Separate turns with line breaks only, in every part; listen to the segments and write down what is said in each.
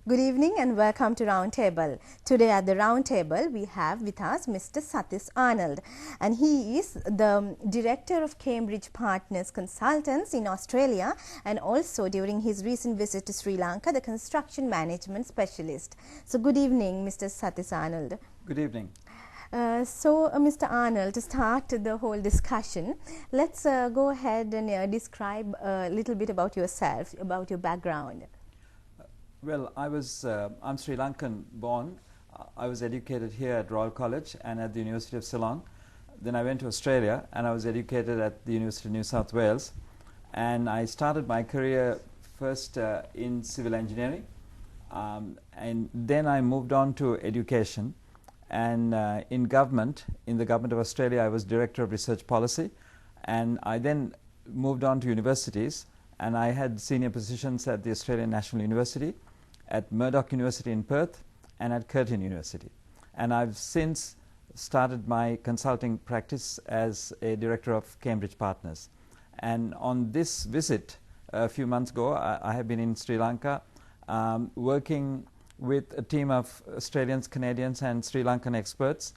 Good evening and welcome to Roundtable. Today at the Roundtable we have with us Mr. Satis Arnold, and he is the Director of Cambridge Partners Consultants in Australia, and also during his recent visit to Sri Lanka, the Construction Management Specialist. So good evening, Mr. Satis Arnold.
Good evening.
Mr. Arnold, to start the whole discussion, let's go ahead and describe a little bit about yourself, about your background.
Well, I'm Sri Lankan born. I was educated here at Royal College and at the University of Ceylon. Then I went to Australia and I was educated at the University of New South Wales. And I started my career first in civil engineering. And then I moved on to education. And in the government of Australia, I was Director of Research Policy. And I then moved on to universities. And I had senior positions at the Australian National University, at Murdoch University in Perth, and at Curtin University. And I've since started my consulting practice as a director of Cambridge Partners. And on this visit a few months ago, I have been in Sri Lanka working with a team of Australians, Canadians, and Sri Lankan experts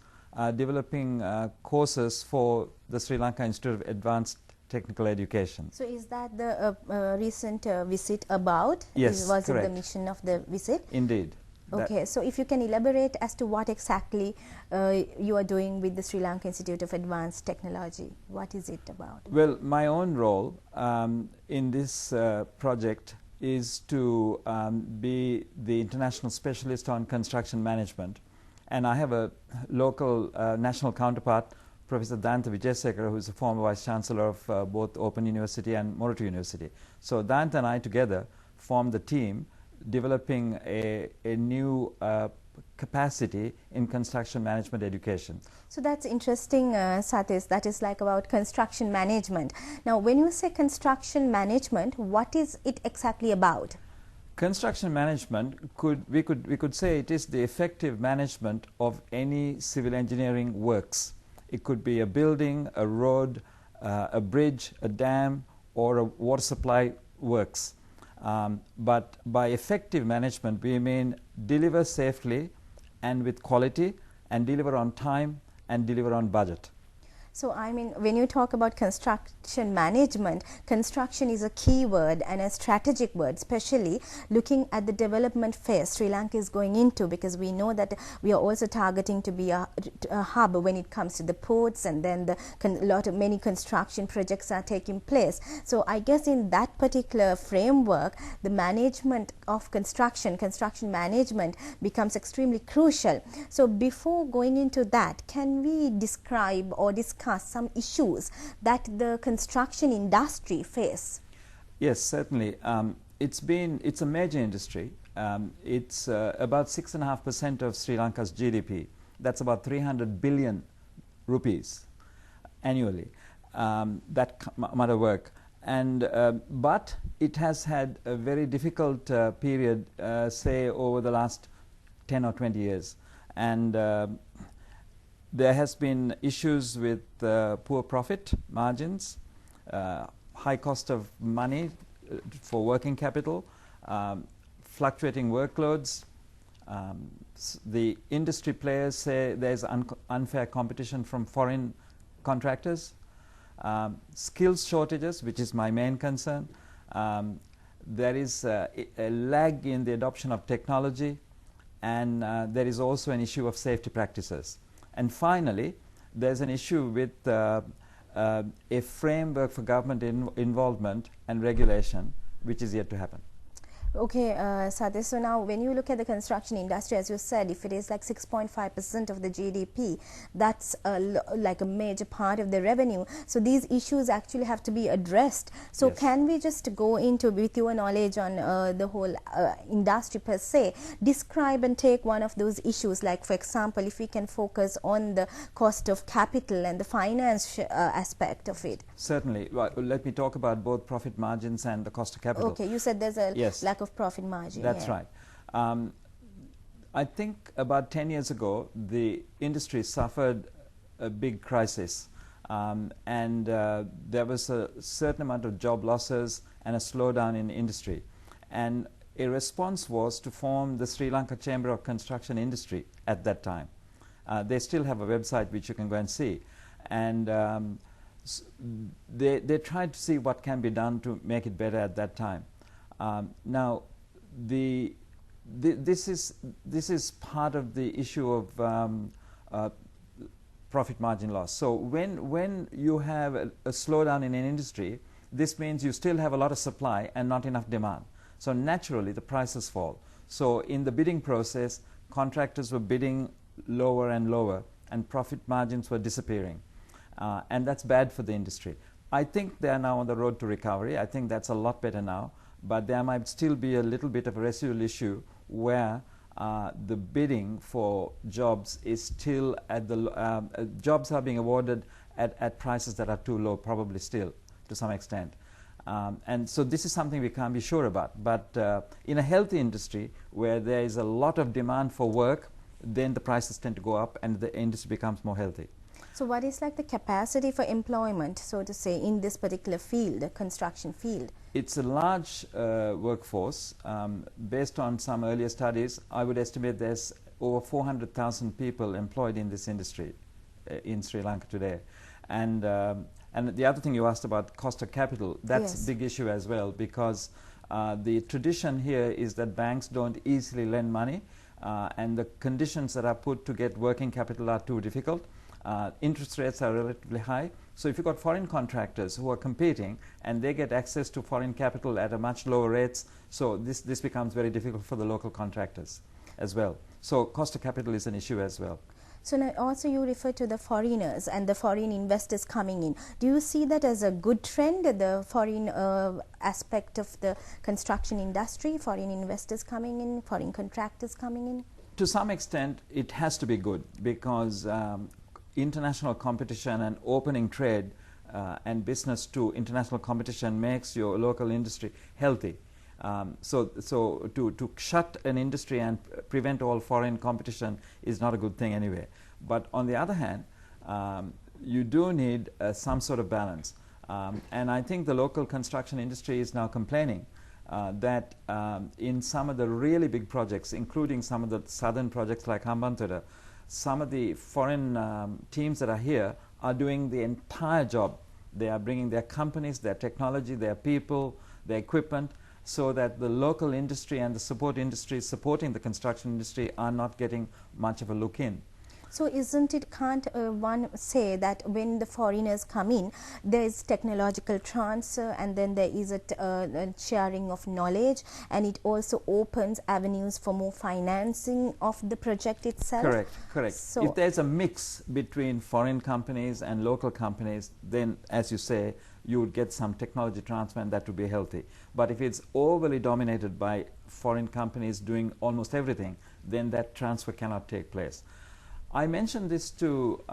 developing courses for the Sri Lanka Institute of Advanced Technical Education.
So is that the recent visit about?
Yes,
was
correct.
it the mission of the visit?
Indeed.
Okay, so if you can elaborate as to what exactly you are doing with the Sri Lanka Institute of Advanced Technology. What is it about?
Well, my own role in this project is to be the international specialist on construction management. And I have a local national counterpart, Professor Deepamala Abeysekera, who is a former Vice Chancellor of both Open University and Morato University. So Deepamala and I together formed the team developing a new capacity in construction management education.
So that's interesting, Satis. That is like about construction management. Now, when you say construction management, what is it exactly about?
Construction management, we could say it is the effective management of any civil engineering works. It could be a building, a road, a bridge, a dam, or a water supply works. But by effective management, we mean deliver safely and with quality, and deliver on time and deliver on budget.
So, I mean, when you talk about construction management, construction is a key word and a strategic word, especially looking at the development phase Sri Lanka is going into, because we know that we are also targeting to be a hub when it comes to the ports, and then many construction projects are taking place. So, I guess in that particular framework, the management of construction management becomes extremely crucial. So, before going into that, can we describe or discuss some issues that the construction industry face?
Yes, certainly. It's a major industry. It's about 6.5% of Sri Lanka's GDP. That's about 300 billion rupees annually. That amount of work. And but it has had a very difficult period, say over the last 10 or 20 years. And there has been issues with poor profit margins, high cost of money for working capital, fluctuating workloads. The industry players say there's unfair competition from foreign contractors, skills shortages, which is my main concern. There is a lag in the adoption of technology, and there is also an issue of safety practices. And finally, there's an issue with a framework for government involvement and regulation, which is yet to happen.
Okay, Satis, so now when you look at the construction industry, as you said, if it is like 6.5% of the GDP, that's like a major part of the revenue. So these issues actually have to be addressed. So yes. Can we just go into, with your knowledge on the whole industry per se, describe and take one of those issues, like for example, if we can focus on the cost of capital and the finance aspect of it.
Certainly. Well, let me talk about both profit margins and the cost of capital.
Okay, you said there's a
yes.
lack of profit margin.
That's right. I think about 10 years ago, the industry suffered a big crisis, and there was a certain amount of job losses and a slowdown in industry. And a response was to form the Sri Lanka Chamber of Construction Industry at that time. They still have a website which you can go and see. And they tried to see what can be done to make it better at that time. Now, this is part of the issue of profit margin loss. So when you have a slowdown in an industry, this means you still have a lot of supply and not enough demand. So naturally the prices fall. So in the bidding process, contractors were bidding lower and lower, and profit margins were disappearing. And that's bad for the industry. I think they are now on the road to recovery. I think that's a lot better now, but there might still be a little bit of a residual issue where the bidding for jobs is still at the jobs are being awarded at prices that are too low, probably still to some extent. And so this is something we can't be sure about. But in a healthy industry where there is a lot of demand for work, then the prices tend to go up and the industry becomes more healthy.
So what is like the capacity for employment, so to say, in this particular field, the construction field?
It's a large workforce. Based on some earlier studies, I would estimate there's over 400,000 people employed in this industry in Sri Lanka today. And the other thing you asked about cost of capital, that's
yes.
a big issue as well, because the tradition here is that banks don't easily lend money, and the conditions that are put to get working capital are too difficult. Interest rates are relatively high. So if you've got foreign contractors who are competing and they get access to foreign capital at a much lower rates, so this becomes very difficult for the local contractors as well. So cost of capital is an issue as well.
So now also you refer to the foreigners and the foreign investors coming in. Do you see that as a good trend, the foreign aspect of the construction industry, foreign investors coming in, foreign contractors coming in?
To some extent, it has to be good, because international competition and opening trade and business to international competition makes your local industry healthy. So to shut an industry and prevent all foreign competition is not a good thing anyway. But on the other hand, you do need some sort of balance. And I think the local construction industry is now complaining that in some of the really big projects, including some of the southern projects like Hambantota, some of the foreign teams that are here are doing the entire job. They are bringing their companies, their technology, their people, their equipment, so that the local industry and the support industry supporting the construction industry are not getting much of a look in.
So isn't it, can't one say that when the foreigners come in, there is technological transfer and then there is a sharing of knowledge, and it also opens avenues for more financing of the project itself?
Correct, correct.
So
if there's a mix between foreign companies and local companies, then as you say, you would get some technology transfer and that would be healthy. But if it's overly dominated by foreign companies doing almost everything, then that transfer cannot take place. I mentioned this to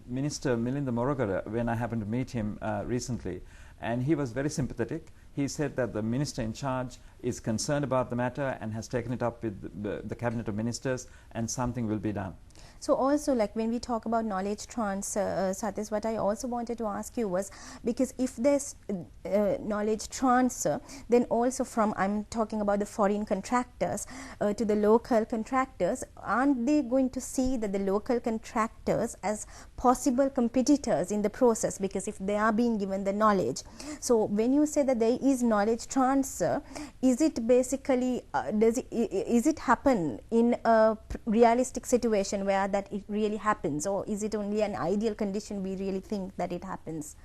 Minister Milinda Morogara when I happened to meet him recently, and he was very sympathetic. He said that the minister in charge is concerned about the matter and has taken it up with the cabinet of ministers, and something will be done.
So also, like when we talk about knowledge transfer, Satis, what I also wanted to ask you was, because if there's knowledge transfer, then also from, I'm talking about the foreign contractors to the local contractors, aren't they going to see that the local contractors as possible competitors in the process, because if they are being given the knowledge? So when you say that there is knowledge transfer, is it basically, is it happen in a realistic situation where that it really happens, or is it only an ideal condition we really think that it happens?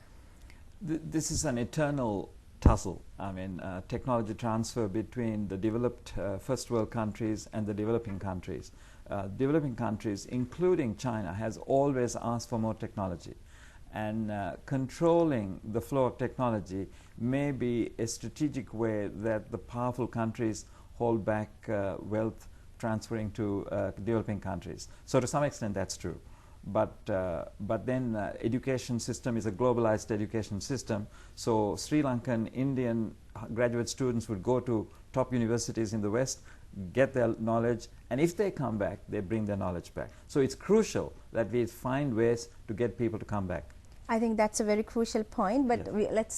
This is an eternal tussle. I mean, technology transfer between the developed first world countries and the developing countries. Developing countries, including China, has always asked for more technology. And controlling the flow of technology may be a strategic way that the powerful countries hold back wealth transferring to developing countries. So to some extent that's true. But then education system is a globalized education system. So Sri Lankan Indian graduate students would go to top universities in the West, get their knowledge, and if they come back, they bring their knowledge back. So it's crucial that we find ways to get people to come back.
I think that's a very crucial point, but
yes.
let's